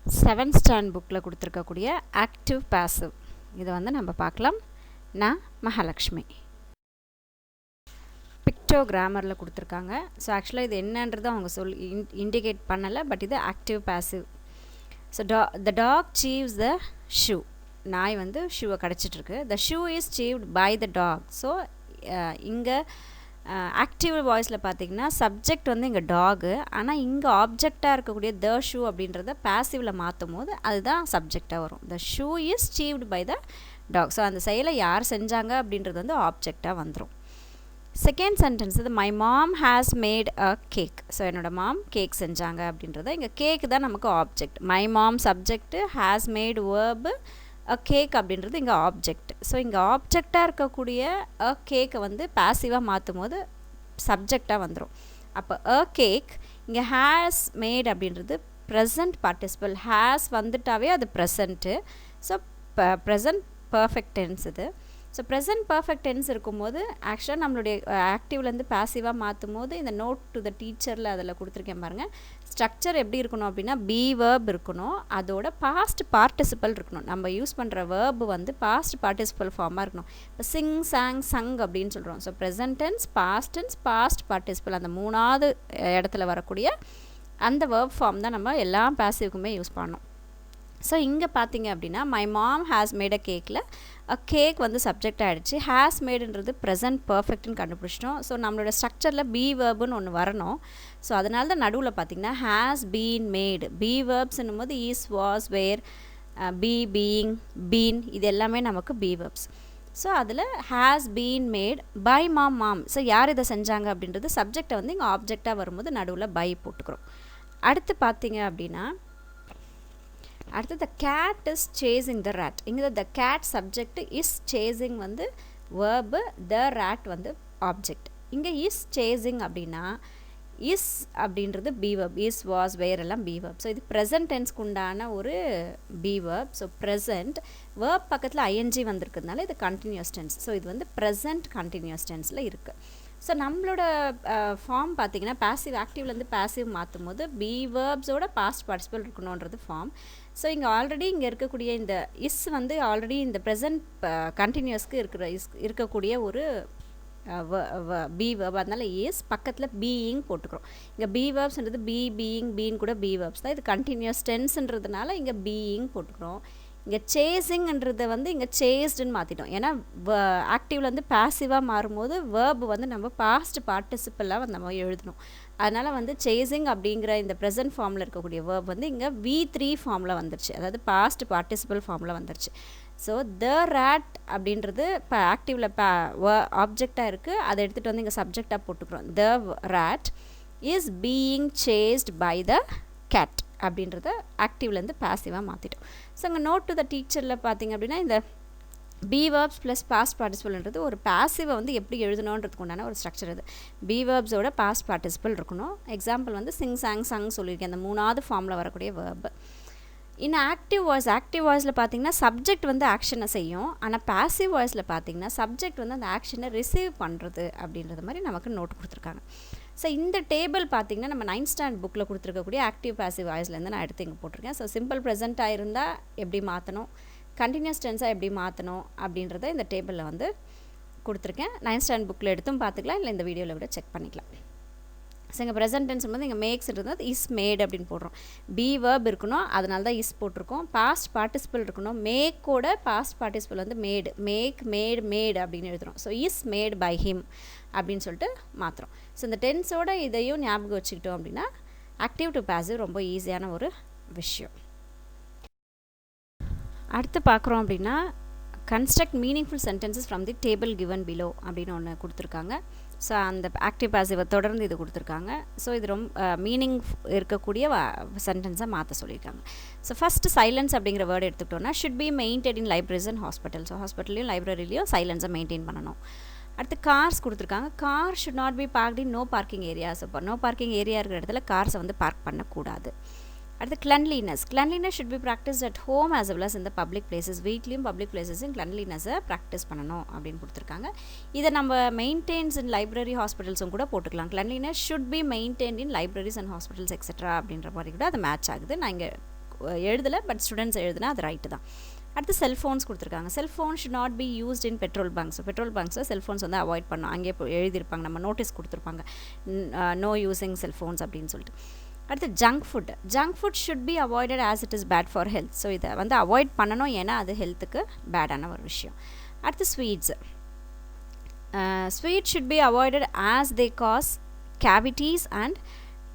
7th stand புக்கில் கொடுத்துருக்கக்கூடிய active passive இதை வந்து நம்ம பார்க்கலாம். நான் மகாலட்சுமி. பிக்டோ கிராமரில் கொடுத்துருக்காங்க. ஸோ ஆக்சுவலாக இது என்னன்றது அவங்க இண்டிகேட் பண்ணலை, பட் இது active passive. So the dog chews the shoe. நாய் வந்து ஷூவை கடிச்சிட்ருக்கு. The shoe is chewed by the dog. So இங்கே ஆக்டிவ் வாய்ஸில் பார்த்தீங்கன்னா சப்ஜெக்ட் வந்து இங்கே டாகு, ஆனால் இங்கே ஆப்ஜெக்டாக இருக்கக்கூடிய த ஷூ அப்படின்றத பாசிவில் மாற்றும் போது அதுதான் சப்ஜெக்டாக வரும். The shoe is chewed by the dog. So அந்த செயலை யார் செஞ்சாங்க அப்படின்றது வந்து ஆப்ஜெக்டாக வந்துடும். செகண்ட் சென்டென்ஸ் இது my mom has made a cake. So என்னோடய மாம் கேக் செஞ்சாங்க அப்படின்றத இங்கே கேக் தான் நமக்கு object. My mom subject, has made verb, a cake அப்படின்றது இங்கே ஆப்ஜெக்ட். ஸோ இங்கே ஆப்ஜெக்டாக இருக்கக்கூடிய அ கேக்கை வந்து பாசிவாக மாற்றும் போது சப்ஜெக்டாக வந்துடும். அப்போ அ கேக் இங்கே ஹேஸ் மேட் அப்படின்றது ப்ரெசன்ட் பார்ட்டிசிபிள். ஹேஸ் வந்துட்டாவே அது present. So present perfect tense இது. ஸோ ப்ரெசன்ட் பர்ஃபெக்ட் டென்ஸ் இருக்கும்போது ஆக்சுவலாக நம்மளுடைய ஆக்டிவ்லேருந்து பாசிவாக மாற்றும் போது இந்த நோட் டு த டீச்சரில் அதில் கொடுத்துருக்கேன் பாருங்கள். ஸ்ட்ரக்சர் எப்படி இருக்கணும் அப்படின்னா பி வேர்ப் இருக்கணும், அதோட பாஸ்ட் பார்ட்டிசிபல் இருக்கணும். நம்ம யூஸ் பண்ணுற வேர்பு வந்து பாஸ்ட் பார்ட்டிசிபல் ஃபார்மாக இருக்கணும். இப்போ சிங், சாங், சங் அப்படின்னு சொல்கிறோம். So present tense, past participle அந்த மூணாவது இடத்துல வரக்கூடிய அந்த வேர்ப் ஃபார்ம் தான் நம்ம எல்லா பாசிவுக்குமே யூஸ் பண்ணோம். ஸோ இங்கே பார்த்தீங்க அப்படின்னா my mom has made a கேக்கில் அ கேக் வந்து சப்ஜெக்ட் ஆகிடுச்சு. ஹேஸ் மேடுன்றது ப்ரெசன்ட் பர்ஃபெக்ட்னு கண்டுபிடிச்சிட்டோம். ஸோ நம்மளோட ஸ்ட்ரக்சரில் பி வேர்புன்னு ஒன்று வரணும். ஸோ அதனால தான் நடுவில் பார்த்திங்கன்னா ஹேஸ் பீன் மேடு. பி வேர்ப்ஸ்ன்னும் போது is, was, were, be, being, been இது எல்லாமே நமக்கு பி வேர்ப்ஸ். ஸோ அதில் has been made by mom. So யார் இதை செஞ்சாங்க அப்படின்றது சப்ஜெக்டை வந்து இங்கே ஆப்ஜெக்டாக வரும்போது நடுவில் பை போட்டுக்கிறோம். அடுத்து பார்த்தீங்க அப்படின்னா அடுத்து the cat is chasing the rat. இங்கே the cat subject, is chasing வந்து வேர்பு, த ரேட் வந்து ஆப்ஜெக்ட். இங்கே இஸ் சேசிங் அப்படின்னா இஸ் அப்படின்றது பி வேர்ப். இஸ், வாஸ், வேரெல்லாம் பி வேர்ப். ஸோ இது ப்ரெசன்ட் டென்ஸ்க்கு உண்டான ஒரு be verb. So present verb பக்கத்தில் ஐஎன்ஜி வந்திருக்கிறதுனால இது கண்டினியூஸ் டென்ஸ். ஸோ இது வந்து ப்ரெசன்ட் கண்டினியூஸ் டென்ஸில் இருக்குது. ஸோ நம்மளோட ஃபார்ம் பார்த்திங்கன்னா பாசிவ் ஆக்டிவ்லேருந்து பாசிவ் மாற்றும் போது பி வேர்ப்ஸோட பாஸ்ட் பார்ட்டிசிபல் இருக்கணுன்றது ஃபார்ம். ஸோ இங்கே ஆல்ரெடி இங்கே இருக்கக்கூடிய இந்த இஸ் வந்து ஆல்ரெடி இந்த ப்ரெசன்ட் கண்டினியூஸ்க்கு இருக்கக்கூடிய ஒரு பி வேர்ப். அதனால் இஸ் பக்கத்தில் பீயிங் போட்டுக்கிறோம். இங்கே பி வேர்ப்ஸ்ன்றது பி, பீயிங், பீன் கூட பி வேர்ப்ஸ் தான். இது கண்டினியூஸ் டென்ஸ்ன்றதுனால இங்கே பீயிங் போட்டுக்கிறோம். இங்கே சேசிங்ன்றதை வந்து இங்கே சேஸ்டுன்னு மாற்றிட்டோம். ஏன்னா ஆக்டிவ்லேருந்து பாசிவாக மாறும்போது வேர்பு வந்து நம்ம பாஸ்ட் பார்ட்டிசிபலாக வந்து நம்ம எழுதணும். அதனால் வந்து சேசிங் அப்படிங்கிற இந்த ப்ரெசன்ட் ஃபார்மில் இருக்கக்கூடிய வேர்ப் வந்து இங்கே V3 ஃபார்மில் வந்துருச்சு. அதாவது பாஸ்ட் பார்ட்டிசிபல் ஃபார்மில் வந்துருச்சு. ஸோ த ரேட் அப்படின்றது இப்போ ஆக்டிவில் ஆப்ஜெக்டாக இருக்குது. அதை எடுத்துகிட்டு வந்து இங்கே சப்ஜெக்டாக போட்டுக்கிறோம். The rat is being chased by the cat அப்படின்றத ஆக்டிவ்லேருந்து பாசிவாக மாற்றிட்டோம். ஸோ அங்கே நோட் டு த டீச்சரில் பார்த்திங்க அப்படின்னா இந்த be verbs plus past participle ஒரு பாசிவை வந்து எப்படி எழுதணுன்றதுக்கு உண்டான ஒரு ஸ்ட்ரக்சர். இது பி வேர்ப்ஸோட பாஸ்ட் பார்ட்டிசிபல் இருக்கணும். எக்ஸாம்பிள் வந்து சிங், சாங், சங் சொல்லியிருக்கேன். அந்த மூணாவது ஃபார்மில் வரக்கூடிய வேர்பு. இன்னும் ஆக்டிவ் வாய்ஸில் பார்த்திங்கன்னா சப்ஜெக்ட் வந்து ஆக்ஷனை செய்யும். ஆனால் பாசிவ் வாய்ஸில் பார்த்திங்கன்னா சப்ஜெக்ட் வந்து அந்த ஆக்ஷனை ரிசீவ் பண்ணுறது அப்படின்றது மாதிரி நமக்கு நோட் கொடுத்துருக்காங்க. ஸோ இந்த டேபிள் பார்த்திங்கன்னா நம்ம 9th ஸ்டாண்ட் புக்கில் கொடுத்துருக்கக்கூடிய ஆக்டிவ் பாசிவ் வாய்ஸ்லேருந்து நான் எடுத்து இங்கே போட்டிருக்கேன். ஸோ சிம்பிள் ப்ரெசென்ட்டாக இருந்தால் எப்படி மாற்றணும், கண்டினியூஸ் டென்ஸாக எப்படி மாற்றணும் அப்படின்றத இந்த டேபிளில் வந்து கொடுத்துருக்கேன். 9th ஸ்டாண்ட் புக்கில் எடுத்தும் பார்த்துக்கலாம், இல்லை இந்த வீடியோவில் விட செக் பண்ணிக்கலாம். ஸோ இங்கே ப்ரெசன்ட் டென்ஸ் வந்து இங்கே மேக்ஸ் இருந்தது இஸ் மேட் அப்படின்னு போடுறோம். பி வேர்ப் இருக்கணும், அதனால தான் இஸ் போட்டிருக்கோம். பாஸ்ட் பார்ட்டிசிபல் இருக்கணும். மேக்கோட பாஸ்ட் பார்ட்டிசிபல் வந்து மேடு, மேக், மேட் அப்படின்னு எழுதுகிறோம். So is made by him அப்படின்னு சொல்லிட்டு மாற்றுறோம். ஸோ இந்த டென்ஸோட இதையும் ஞாபகம் வச்சுக்கிட்டோம் அப்படின்னா ஆக்டிவ் டு பாசிவ் ரொம்ப ஈஸியான ஒரு விஷயம். அடுத்து பார்க்குறோம் அப்படின்னா construct meaningful sentences from the table given below அப்படின்னு ஒன்று கொடுத்துருக்காங்க. ஸோ அந்த ஆக்டிவ் பாசிவை தொடர்ந்து இது கொடுத்துருக்காங்க. ஸோ இது ரொம்ப மீனிங் இருக்கக்கூடிய சென்டென்ஸாக மாற்ற சொல்லியிருக்காங்க. ஸோ ஃபஸ்ட்டு சைலன்ஸ் அப்படிங்கிற வேர்டு எடுத்துக்கிட்டோன்னா should be maintain in libraries and hospital. So ஹாஸ்பிட்டல்லையும் லைப்ரரிலையும் சைலன்ஸை மெயின்டைன் பண்ணணும். அடுத்து கார்ஸ் கொடுத்துருக்காங்க. Car should not be parked in no parking areas. இப்போ நோ பார்க்கிங் ஏரியா இருக்கிற இடத்துல கார்ஸை வந்து பார்க் பண்ணக்கூடாது. அடுத்து cleanliness should be practice at home as well as இந்த பப்ளிக் பிளேசஸ். வீட்லேயும் பப்ளிக் பிளேசஸையும் கிளன்லினஸை ப்ராக்டிஸ் பண்ணணும் அப்படின்னு கொடுத்துருக்காங்க. இதை நம்ம மெயின்டைன்ஸ் இன் லைப்ரரி ஹாஸ்பிட்டல்ஸும் கூட போட்டுக்கலாம். Cleanliness should be maintain in libraries and hospitals etcetera அப்படின்ற மாதிரி கூட அது மேட்ச் ஆகுது. நான் இங்கே எழுதலை, பட் ஸ்டூடெண்ட்ஸ் எழுதுனா அது ரைட்டு தான். அடுத்து செல்ஃபோன்ஸ் கொடுத்துருக்காங்க. Cellphone should not be used in petrol bunks. Petrol பங்க்ஸில் செல்ஃபோன்ஸ் வந்து அவாய்ட் பண்ணணும். அங்கே எழுதியிருப்பாங்க, நம்ம நோட்டீஸ் கொடுத்துருப்பாங்க, நோ யூஸிங் செல்ஃபோன்ஸ் அப்படின்னு சொல்லிட்டு. அடுத்து junk food should be avoided as it is bad for health. So இதை வந்து அவாய்ட் பண்ணணும், ஏன்னா அது ஹெல்த்துக்கு பேடான ஒரு விஷயம். அடுத்து sweet should be avoided as they cause cavities and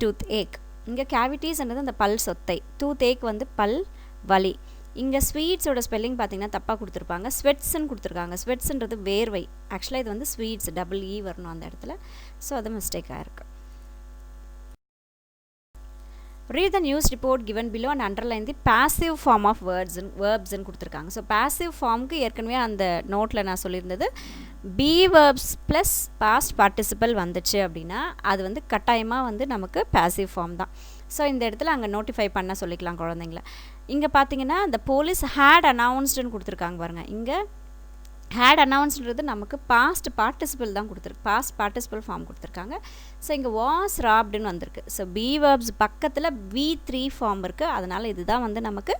toothache. இங்கே கேவிட்டீஸ்ன்றது அந்த பல் சொத்தை, டூத் ஏக் வந்து பல் வலி. இங்கே ஸ்வீட்ஸோட ஸ்பெல்லிங் பார்த்தீங்கன்னா தப்பாக கொடுத்துருப்பாங்க, ஸ்வெட்ஸ்ன்னு கொடுத்துருக்காங்க. ஸ்வெட்ஸ்ன்றது வேர்வை, ஆக்சுவலாக இது வந்து ஸ்வீட்ஸ், டபுள் இ வரணும் அந்த இடத்துல. ஸோ அது மிஸ்டேக்காக இருக்குது. Read the news report given below and underline the passive form of verbs ன்னு கொடுத்துருக்காங்க. ஸோ passive ஃபார்முக்கு ஏற்கனவே அந்த நோட்டில் நான் சொல்லியிருந்தது, be verbs plus past participle வந்துச்சு அப்படின்னா அது வந்து கட்டாயமாக வந்து நமக்கு passive ஃபார்ம் தான். ஸோ இந்த இடத்துல அங்கே நோட்டிஃபை பண்ண சொல்லிக்கலாம் குழந்தைங்கள. இங்கே பார்த்தீங்கன்னா the police had announcedன்னு கொடுத்துருக்காங்க பாருங்கள். இங்கே had announcedன்றது நமக்கு பாஸ்ட் பார்ட்டிசிபல் தான் கொடுத்துருக்கு, பாஸ்ட் பார்ட்டிசிபல் ஃபார்ம் கொடுத்துருக்காங்க. ஸோ இங்கே was robbedன்னு வந்திருக்கு. ஸோ be verbs பக்கத்தில் V3 ஃபார்ம் இருக்குது, அதனால் இதுதான் வந்து நமக்கு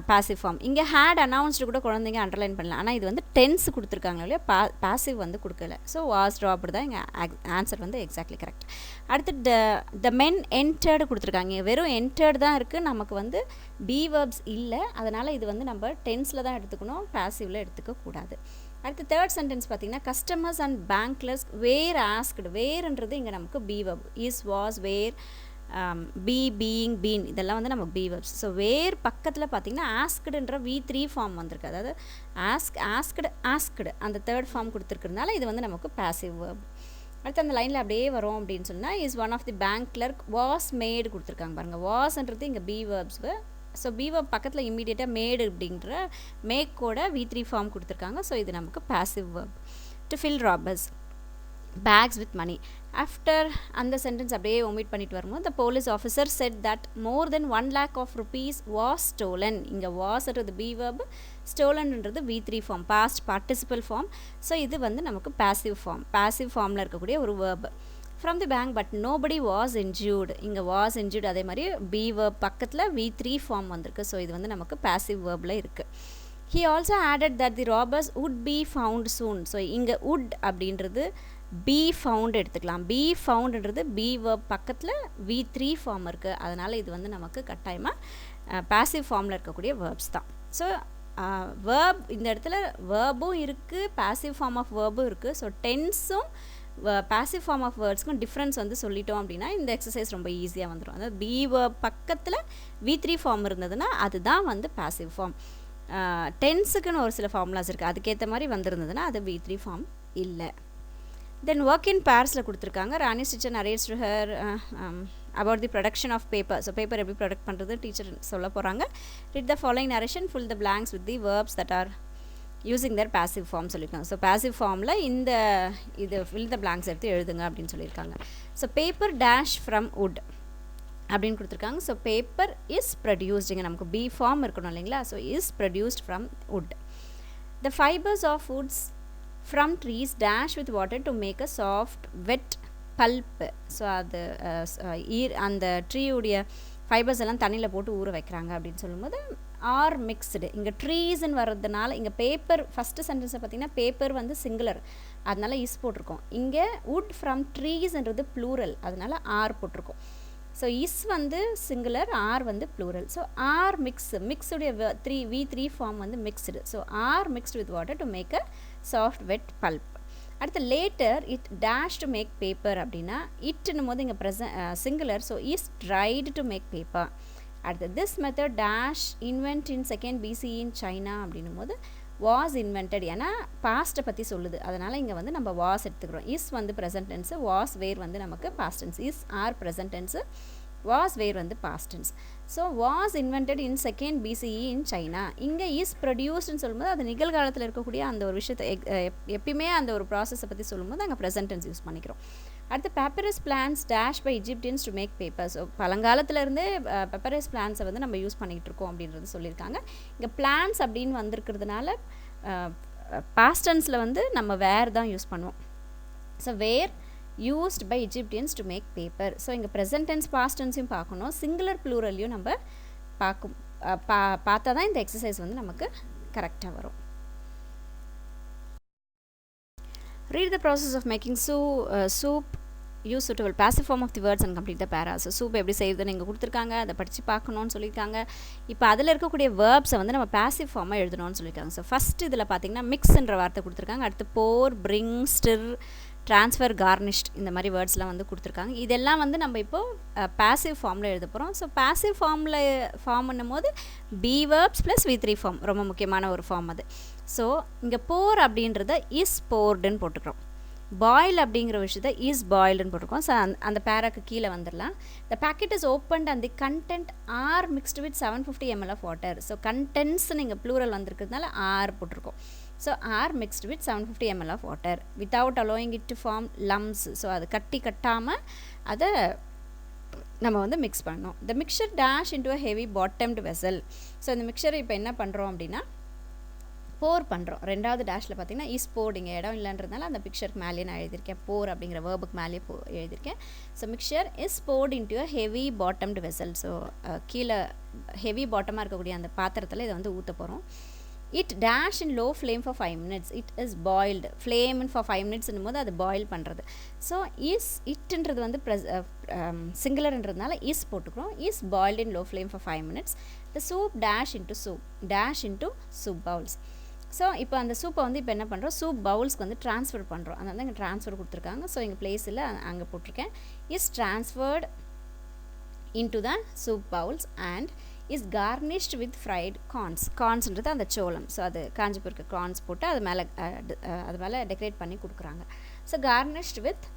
பாசிவ் ஃபார்ம். இங்கே had announced கூட குழந்தைங்க அண்டர்லைன் பண்ணலாம், ஆனால் இது வந்து டென்ஸ் கொடுத்துருக்காங்க இல்லையா, பாசிவ் வந்து கொடுக்கல. ஸோ was robbed தான் இங்கே ஆன்சர் வந்து எக்ஸாக்ட்லி கரெக்ட். அடுத்து the men entered கொடுத்துருக்காங்க. வெறும் entered தான் இருக்குது, நமக்கு வந்து be verbs இல்லை, அதனால் இது வந்து நம்ம டென்ஸில் தான் எடுத்துக்கணும், பாசிவில் எடுத்துக்கக்கூடாது. அடுத்து தேர்ட் சென்டென்ஸ் பார்த்தீங்கன்னா கஸ்டமர்ஸ் அண்ட் பேங்க்லர்ஸ் வேர் ஆஸ்க்டு. வேர்ன்றது இங்கே நமக்கு be verb, is, was, where, be, being, been, இதெல்லாம் வந்து நமக்கு be verbs. ஸோ வேர் பக்கத்தில் பார்த்தீங்கன்னா ஆஸ்க்டுன்ற V3 ஃபார்ம் வந்திருக்கு, அதாவது ஆஸ்க்டு அந்த தேர்ட் ஃபார்ம் கொடுத்துருக்கிறதுனால இது வந்து நமக்கு passive verb. அடுத்து அந்த லைனில் அப்படியே வரும் அப்படின்னு சொன்னால் is one of the bank clerk was made கொடுத்துருக்காங்க பாருங்கள். வாஸ்ன்றது இங்கே be verbs. ஸோ be verb பக்கத்தில் இம்மீடியட்டாக மேடு அப்படின்ற மேக்கோட V3 ஃபார்ம் கொடுத்துருக்காங்க. ஸோ இது நமக்கு passive verb. To fill robbers bags with money. After அந்த சென்டென்ஸ் அப்படியே ஒமிட் பண்ணிட்டு வரும்போது the police officer said that more than 1 lakh of rupees was stolen. இங்கே wasன்றது be verb, stolenன்றது V3 form, past participle form. So இது வந்து நமக்கு passive ஃபார்ம், passive ஃபார்மில் இருக்கக்கூடிய ஒரு verb. from the bank but nobody was injured. இங்கே was injured, அதே மாதிரி be verb பக்கத்தில் V3 ஃபார்ம் வந்திருக்கு. ஸோ இது வந்து நமக்கு passive verbல இருக்குது. he also added that the robbers would be found soon. So இங்கே would அப்படின்றது be found எடுத்துக்கலாம். be foundன்றது be verb பக்கத்தில் V3 ஃபார்ம் இருக்குது, அதனால் இது வந்து நமக்கு கட்டாயமாக passive ஃபார்மில் இருக்கக்கூடிய verbs தான். ஸோ verb இந்த இடத்துல verbும் இருக்குது, passive form of verbும் இருக்குது. ஸோ டென்ஸும் passive form of wordsக்கும் டிஃப்ரென்ஸ் வந்து சொல்லிட்டோம் அப்படின்னா இந்த எக்ஸசைஸ் ரொம்ப ஈஸியாக வந்துடும். அதாவது be verb பக்கத்தில் V3 ஃபார்ம் இருந்ததுன்னா அதுதான் வந்து passive ஃபார்ம். டென்ஸுக்குன்னு ஒரு சில ஃபார்முலாஸ் இருக்குது, அதுக்கேற்ற மாதிரி வந்திருந்ததுன்னா அது V3 ஃபார்ம் இல்லை. தென் ஒர்க் இன் பேர்ஸில் கொடுத்துருக்காங்க. Rani teacher narrates to her about the production of paper. So paper எப்படி ப்ரொடக்ட் பண்ணுறது டீச்சர் சொல்ல போகிறாங்க. read the following narration, fill the blanks with the verbs that are using their passive form சொல்லியிருக்காங்க. So passive ஃபார்மில் இந்த இது fill the blanks எடுத்து எழுதுங்க அப்படின்னு சொல்லியிருக்காங்க. So paper dash from wood அப்படின்னு கொடுத்துருக்காங்க. ஸோ பேப்பர் இஸ் ப்ரொடியூஸ்டுங்க, நமக்கு பி ஃபார்ம் இருக்கணும் இல்லைங்களா. So is produced from wood. the fibers of woods from trees dash with water to make a soft wet pulp. So அது அந்த ட்ரீயுடைய fibres எல்லாம் தண்ணியில் போட்டு ஊற வைக்கிறாங்க அப்படின்னு சொல்லும்போது ஆர் மிக்ஸ்டு. இங்கே ட்ரீஸ்ன்னு வர்றதுனால இங்கே பேப்பர் ஃபஸ்ட்டு சென்டென்ஸை பார்த்தீங்கன்னா பேப்பர் வந்து சிங்குலர், அதனால இஸ் போட்டிருக்கோம். இங்கே wood from treesன்றது ப்ளூரல், அதனால ஆர் போட்டிருக்கோம். ஸோ இஸ் வந்து சிங்குலர், ஆர் வந்து ப்ளூரல். ஸோ ஆர் மிக்ஸுடைய V3 ஃபார்ம் வந்து mixed. So are mixed with water to make a soft wet pulp. அடுத்து later it dash to make paper அப்படின்னா இட்னும் போது இங்கே singular. So is dried to make paper. அடுத்து this method dash invent in second BCE in China அப்படின்னும் போது was invented, ஏன்னா பாஸ்ட்டை பற்றி சொல்லுது, அதனால் இங்கே வந்து நம்ம வாஸ் எடுத்துக்கிறோம். இஸ் வந்து ப்ரெசன்ட் டென்ஸு, வாஸ் வேர் வந்து நமக்கு past tense. Is are present tense, was were வந்து past tense. So was invented in second BCE in China. இங்கே இஸ் ப்ரொடியூஸ்டுன்னு சொல்லும்போது அது நிகழ்காலத்தில் இருக்கக்கூடிய அந்த ஒரு விஷயத்தை எப்பயுமே அந்த ஒரு ப்ராசஸை பற்றி சொல்லும்போது அங்கே ப்ரெசன்ட் டென்ஸ் யூஸ் பண்ணிக்கிறோம். அடுத்து papyrus plants dash by Egyptians to make paper. So பழங்காலத்துலேருந்தே பெப்பரஸ் பிளான்ஸை வந்து நம்ம யூஸ் பண்ணிகிட்டு இருக்கோம் அப்படின்றது சொல்லியிருக்காங்க. இங்கே பிளான்ஸ் அப்படின்னு வந்திருக்கிறதுனால பாஸ்ட் டென்ஸில் வந்து நம்ம வேர் தான் யூஸ் பண்ணுவோம். So were used by Egyptians to make paper. So இங்கே ப்ரெசன்ட் டென்ஸ் பாஸ்ட் டென்ஸையும் பார்க்கணும், சிங்குலர் ப்ளூரல்லையும் நம்ம பார்த்தா தான் இந்த எக்ஸசைஸ் வந்து நமக்கு கரெக்டாக வரும். Read the process of making soup. Use suitable passive form of the words and complete the para. So soup எப்படி செய்யுதுன்னு இங்கே கொடுத்துருக்காங்க, அதை படித்து பார்க்கணுன்னு சொல்லியிருக்காங்க. இப்போ அதில் இருக்கக்கூடிய வேர்ப்ஸை வந்து நம்ம பாசிவ் ஃபார்மாக எழுதணும்னு சொல்லியிருக்காங்க. ஸோ ஃபஸ்ட் இதில் பார்த்தீங்கன்னா மிக்ஸ்ன்ற வார்த்தை கொடுத்துருக்காங்க. அடுத்து போர், பிரிங், ஸ்டிர், ட்ரான்ஸ்ஃபர், கார்னிஷ்ட் இந்த மாதிரி வேர்ட்ஸ்லாம் வந்து கொடுத்துருக்காங்க. இதெல்லாம் வந்து நம்ம இப்போது பாசிவ் ஃபார்மில் எழுத போகிறோம். ஸோ பாசிவ் ஃபார்ம் பண்ணும்போது be verbs plus V3 form ரொம்ப முக்கியமான ஒரு ஃபார்ம் அது. ஸோ இங்கே போர் அப்படின்றத இஸ் போர்டுன்னு போட்டுக்கிறோம். பாயில் அப்படிங்கிற விஷயத்த இஸ் பாயில்டுன்னு போட்டிருக்கோம். ஸோ அந்த பேராக்கு கீழே வந்துடலாம். The packet is opened and the content are mixed with 750 ml of water. So contents நீங்கள் ப்ளூரல் வந்திருக்கிறதுனால ஆர் போட்டிருக்கோம். So are mixed with 750 ml of water without allowing it to form lumps. So அது கட்டாமல் அதை நம்ம வந்து mix பண்ணோம். The mixture dash into a heavy bottomed vessel. So இந்த மிக்சரை இப்போ என்ன பண்ணுறோம் அப்படின்னா போர் பண்ணுறோம். ரெண்டாவது டேஷில் பார்த்தீங்கன்னா இஸ் போர்டு இங்கே இடம் இல்லைன்றதுனால அந்த பிக்சருக்கு மேலேயே நான் எழுதியிருக்கேன். போர் அப்படிங்கிற வேர்புக்கு மேலேயே எழுதியிருக்கேன். So mixture is poured into a heavy bottomed vessel. So கீழே ஹெவி பாட்டமாக இருக்கக்கூடிய அந்த பாத்திரத்தில் இதை வந்து ஊற்ற போகிறோம். It dash in low flame for 5 minutes. It is boiled. Flame for 5 minutesன்னும் போது அது பாயில் பண்ணுறது. ஸோ இட்ன்றது வந்து சிங்குலர்ன்றதுனால இஸ் போட்டுக்கிறோம். Is boiled in low flame for 5 minutes. The soup dash into soup bowls. So இப்போ அந்த சூப்பை வந்து இப்போ என்ன பண்ணுறோம், சூப் பவுல்ஸ்க்கு வந்து ட்ரான்ஸ்ஃபர் பண்ணுறோம். அதனால இங்கே ட்ரான்ஸ்ஃபர் கொடுத்துருக்காங்க. ஸோ எங்கள் பிளேஸில் அங்கே போட்டிருக்கேன். Is transferred into the soup bowls and is garnished with fried corns. கார்ன்ஸ்ன்றது அந்த சோளம். ஸோ அது காஞ்சி போயிருக்க கார்ன்ஸ் போட்டு அது மேலே டெக்கரேட் பண்ணி கொடுக்குறாங்க. So garnished with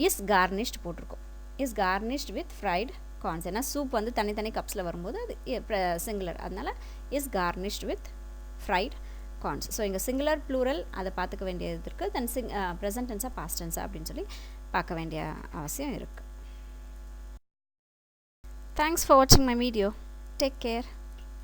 is garnished போட்டிருக்கோம். Is garnished with fried corns. ஏன்னா சூப் வந்து தனித்தனி கப்ஸில் வரும்போது அது சிங்குலர். அதனால் is garnished with fried corns. So இங்கே சிங்குலர் ப்ளூரல் அதை பார்த்துக்க வேண்டியது இருக்குது. தென் ப்ரெசன்ட் டென்ஸா பாஸ்ட் டென்ஸா அப்படின்னு சொல்லி பார்க்க வேண்டிய அவசியம் இருக்குது. Thanks for watching my video. Take care.